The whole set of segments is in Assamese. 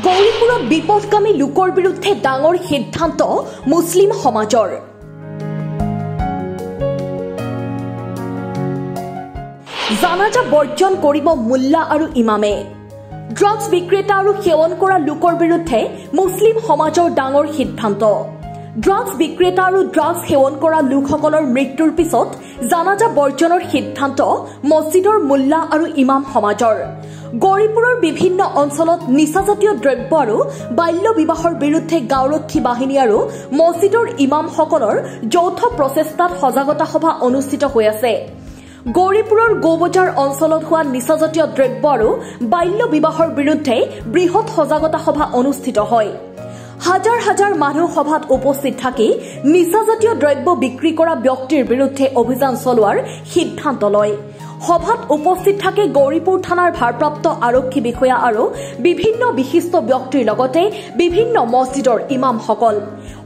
গৌৰীপুৰত বিপদগামী লোকৰ বিৰুদ্ধে ডাঙৰ সিদ্ধান্ত মুছলিম সমাজৰ। জানাজা বৰ্জন কৰিব মুল্লা আৰু ইমামে। ড্ৰাগছ বিক্ৰেতা আৰু সেৱন কৰা লোকৰ বিৰুদ্ধে মুছলিম সমাজৰ ডাঙৰ সিদ্ধান্ত। ড্ৰাগছ বিক্ৰেতা আৰু ড্ৰাগছ সেৱন কৰা লোকসকলৰ মৃত্যুৰ পিছত জানাজা বৰ্জনৰ সিদ্ধান্ত মছজিদৰ মুল্লা আৰু ইমাম সমাজৰ। গৌৰীপুৰৰ বিভিন্ন অঞ্চলত নিচাজাতীয় দ্ৰব্য আৰু বাল্য বিবাহৰ বিৰুদ্ধে গাঁওৰক্ষী বাহিনী আৰু মছজিদৰ ইমামসকলৰ যৌথ প্ৰচেষ্টাত সজাগতা সভা অনুষ্ঠিত হৈ আছে। গৌৰীপুৰৰ গৌবজাৰ অঞ্চলত হোৱা নিচাজাতীয় দ্ৰব্য আৰু বাল্য বিবাহৰ বিৰুদ্ধে বৃহৎ সজাগতা সভা অনুষ্ঠিত হয়। হাজাৰ হাজাৰ মানুহ সভাত উপস্থিত থাকি নিচাজাতীয় দ্ৰব্য বিক্ৰী কৰা ব্যক্তিৰ বিৰুদ্ধে অভিযান চলোৱাৰ সিদ্ধান্ত লয়। সভাত উপস্থিত থাকে গৌৰীপুৰ থানাৰ ভাৰপ্ৰাপ্ত আৰক্ষী বিষয়া আৰু বিভিন্ন বিশিষ্ট ব্যক্তিৰ লগতে বিভিন্ন মছজিদৰ ইমামসকল।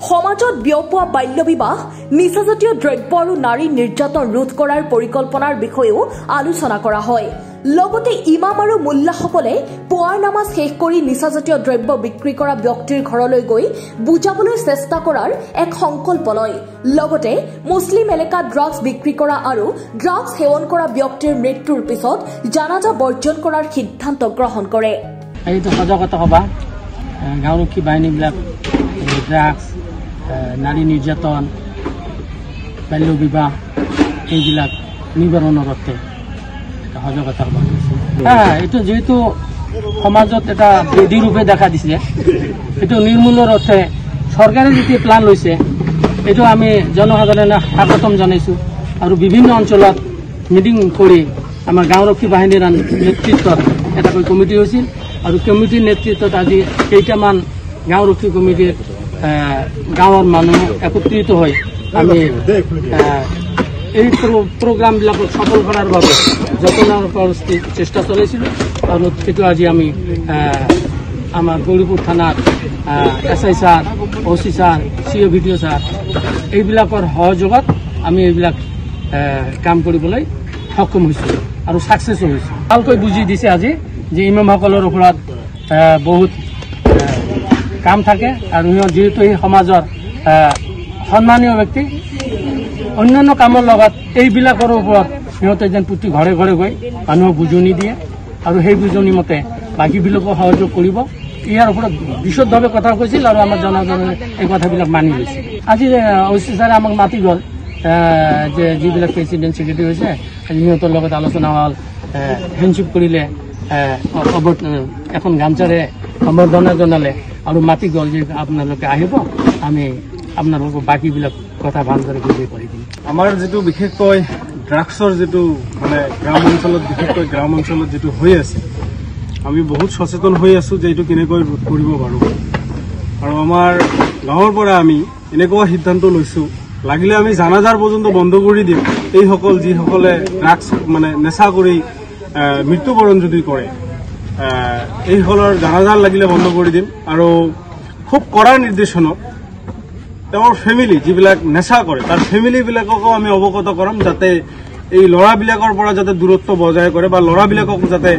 সমাজত বিয়পোৱা বাল্য বিবাহ, নিচাজাতীয় দ্ৰব্য আৰু নাৰী নিৰ্যাতন ৰোধ কৰাৰ পৰিকল্পনাৰ বিষয়েও আলোচনা কৰা হয়। লগতে ইমাম আৰু মুল্লাসকলে পুৱাৰ নামাজ শেষ কৰি নিচাজাতীয় দ্ৰব্য বিক্ৰী কৰা ব্যক্তিৰ ঘৰলৈ গৈ বুজাবলৈ চেষ্টা কৰাৰ এক সংকল্প লয়। লগতে মুছলিম এলেকাত ড্ৰাগছ বিক্ৰী কৰা আৰু ড্ৰাগছ সেৱন কৰা ব্যক্তিৰ মৃত্যুৰ পিছত জানাজা বৰ্জন কৰাৰ সিদ্ধান্ত গ্ৰহণ কৰে। এইটো সজাগতা সভা গাঁওৰক্ষী বাহিনীবিলাক ড্ৰাগছ, নাৰী নিৰ্যাতন, বাল্য বিবাহ এইবিলাক নিবাৰণৰ অৰ্থে সজাগতা সভা এইটো যেহেতু সমাজত এটা বৃদ্ধি ৰূপে দেখা দিছে, এইটো নিৰ্মূলৰ অৰ্থে চৰকাৰে যিটো প্লান লৈছে এইটো আমি জনসাধাৰণে স্বাগতম জনাইছোঁ। আৰু বিভিন্ন অঞ্চলত মিটিং কৰি আমাৰ গাঁওৰক্ষী বাহিনীৰ নেতৃত্বত এটাকৈ কমিটি হৈছিল আৰু কমিটিৰ নেতৃত্বত আজি কেইটামান গাঁওৰক্ষী কমিটিৰ গাঁৱৰ মানুহ একত্ৰিত হৈ আমি এই প্ৰগ্ৰামবিলাকক সফল কৰাৰ বাবে যতনৰ চেষ্টা চলাইছিলোঁ। আৰু সেইটো আজি আমি আমাৰ গৌৰীপুৰ থানাত SI sir, OC sir, CO VDO sir এইবিলাকৰ সহযোগত আমি এইবিলাক কাম কৰিবলৈ সক্ষম হৈছোঁ আৰু ছাকচেছো হৈছোঁ। ভালকৈ বুজি দিছে আজি যে ইমামসকলৰ ওপৰত বহুত কাম থাকে আৰু সিহঁত যিহেতু এই সমাজৰ সন্মানীয় ব্যক্তি, অন্যান্য কামৰ লগত এইবিলাকৰ ওপৰত সিহঁতে যেন প্ৰতি ঘৰে ঘৰে গৈ মানুহক বুজনি দিয়ে আৰু সেই বুজনি মতে বাকীবিলাকো সহযোগ কৰিব। ইয়াৰ ওপৰত বিশদভাৱে কথা কৈছিল আৰু আমাৰ জনসাধাৰণে এই কথাবিলাক মানি লৈছে। আজি OC ছাৰে আমাক মাতি গ'ল যে যিবিলাক প্ৰেচিডেণ্ট ছেক্ৰেটাৰী হৈছে সিহঁতৰ লগত আলোচনা হ'ল, হেণ্ডশ্বিপ কৰিলে, এখন গামচাৰে সম্বৰ্ধনা জনালে আৰু মাতি গ'ল যে আপোনালোকে আহিব, আমি আপোনালোকক বাকীবিলাক কথা ভালদৰে বুজি কৰি দিম। আমাৰ যিটো বিশেষকৈ ড্ৰাগছৰ যিটো গ্ৰাম অঞ্চলত বিশেষকৈ গ্ৰাম অঞ্চলত যিটো হৈ আছে, আমি বহুত সচেতন হৈ আছোঁ যে এইটো কেনেকৈ ৰোধ কৰিব পাৰোঁ। আৰু আমাৰ গাঁৱৰ পৰা আমি এনেকুৱা সিদ্ধান্ত লৈছোঁ, লাগিলে আমি জানাজাৰ পৰ্যন্ত বন্ধ কৰি দিম। এইসকল যিসকলে ড্ৰাগছ নেচা কৰি মৃত্যুবৰণ যদি কৰে, এইসকলৰ জানাজাৰ লাগিলে বন্ধ কৰি দিম। আৰু খুব কড়া নিৰ্দেশনত তেওঁৰ ফেমিলি যিবিলাক নেচা কৰে তাৰ ফেমিলিবিলাককো আমি অৱগত কৰাম, যাতে এই ল'ৰাবিলাকৰ পৰা যাতে দূৰত্ব বজাই কৰে বা ল'ৰাবিলাকক যাতে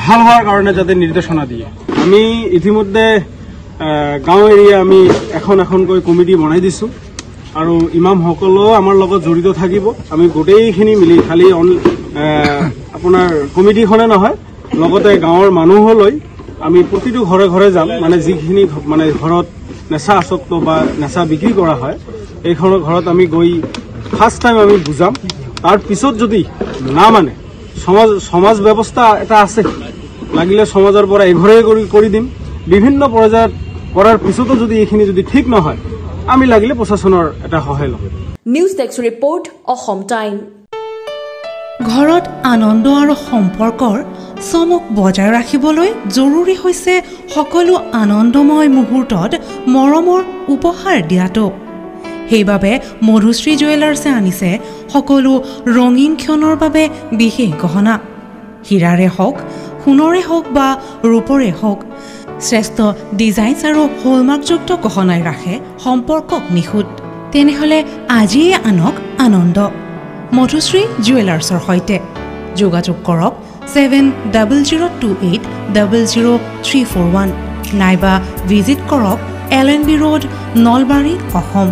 ভাল হোৱাৰ কাৰণে যাতে নিৰ্দেশনা দিয়ে। আমি ইতিমধ্যে গাঁও এৰিয়া আমি এখন এখনকৈ কমিটি বনাই দিছোঁ আৰু ইমামসকলেও আমাৰ লগত জড়িত থাকিব। আমি গোটেইখিনি মিলি খালি আপোনাৰ কমিটিখনে নহয়, লগতে গাঁৱৰ মানুহলৈ আমি প্ৰতিটো ঘৰে ঘৰে যাম। যিখিনি ঘৰত নেচা আসক্ত বা নেচা বিক্ৰী কৰা হয় এইখনৰ ঘৰত আমি গৈ ফাৰ্ষ্ট টাইম আমি বুজাম। তাৰ পিছত যদি না সমাজ ব্যৱস্থা এটা আছে, লাগিলে সমাজৰ পৰা এঘৰে কৰি দিম। বিভিন্ন পৰ্যায়ত কৰাৰ পিছতো যদি এইখিনি যদি ঠিক নহয়, আমি লাগিলে প্ৰশাসনৰ এটা সহায় ল'ম। News desk report, Assam time. ঘৰত আনন্দ আৰু সম্পৰ্কৰ চমক বজাই ৰাখিবলৈ জৰুৰী হৈছে সকলো আনন্দময় মুহূৰ্তত মৰমৰ উপহাৰ দিয়াটো। সেইবাবে মধুশ্ৰী জুৱেলাৰ্ছে আনিছে সকলো ৰঙীন ক্ষণৰ বাবে বিশেষ গহনা। হীৰাৰে হওক, সোণৰে হওক বা ৰূপৰে হওক, শ্ৰেষ্ঠ ডিজাইনছ আৰু হলমাৰ্কযুক্ত গহনাই ৰাখে সম্পৰ্কক নিখুঁত। তেনেহ'লে আজিয়ে আনক আনন্দ মধুশ্ৰী জুৱেলাৰ্ছৰ সৈতে যোগাযোগ কৰক 7028000341 নাইবা ভিজিট কৰক LNB ৰোড নলবাৰী অসম।